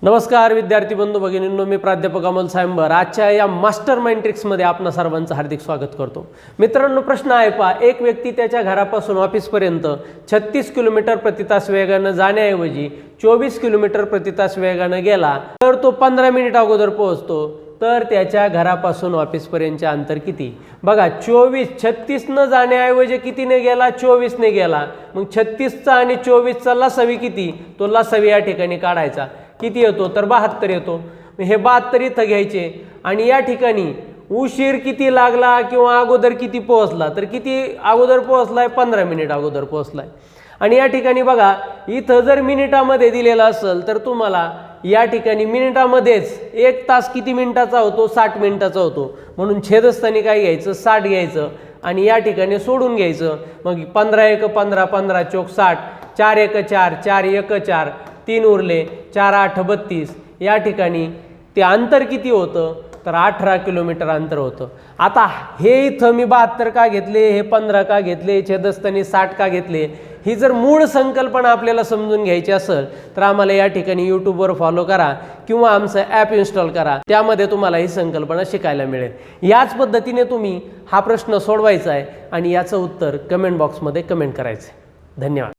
नमस्कार विद्यार्थी बंधू भगिनींनो, मी प्राध्यापक अमोल सायंबर आजच्या या मास्टर माइंड ट्रिक्समध्ये आपणा सर्वांचं हार्दिक स्वागत करतो। मित्रांनो, प्रश्न आहे पहा, एक व्यक्ती त्याच्या घरापासून ऑफिसपर्यंत 36 किलोमीटर प्रति तास वेगाने जाण्याऐवजी 24 किलोमीटर प्रति तास वेगाने गेला तर तो 15 मिनिट अगोदर पोहोचतो, तर त्याच्या घरापासून ऑफिसपर्यंतचे अंतर किती? बघा, 36 न जाण्याऐवजी कितीने गेला? 24 ने गेला। मग 36चा आणि 24चा लसावी किती? तो लसावी या ठिकाणी काढायचा। किती येतो? तर 72 येतो। हे 72 इथं घ्यायचे आणि या ठिकाणी उशीर किती लागला किंवा अगोदर किती पोहोचला, तर किती अगोदर पोहोचलाय? 15 मिनिट अगोदर पोहोचलाय। आणि या ठिकाणी बघा, इथं जर मिनिटामध्ये दिलेला असेल तर तुम्हाला या ठिकाणी मिनिटामध्येच 1 तास किती मिनिटाचा होतो? 60 मिनिटाचा होतो। म्हणून छेदस्थानी काय घ्यायचं? 60 घ्यायचं आणि या ठिकाणी सोडून घ्यायचं। मग 15 × 15 15 चौक 60, 4 × 4 4 × 4 3 उरले, 4 × 8 32। या ठिकाणी ते अंतर किती होतं? तर 18 किलोमीटर अंतर होतं। आता हे इथं मी 72 का घेतले, हे 15 का घेतले, छेदस्थानी 60 का घेतले? ही जर मूळ संकल्पना आपल्याला समजून घ्यायची असेल तर आम्हाला या ठिकाणी यूट्यूबवर फॉलो करा किंवा आमचं ॲप इन्स्टॉल करा, त्यामध्ये तुम्हाला ही संकल्पना शिकायला मिळेल। याच पद्धतीने तुम्ही हा प्रश्न सोडवायचा आहे आणि याचं उत्तर कमेंट बॉक्समध्ये कमेंट करायचं आहे। धन्यवाद।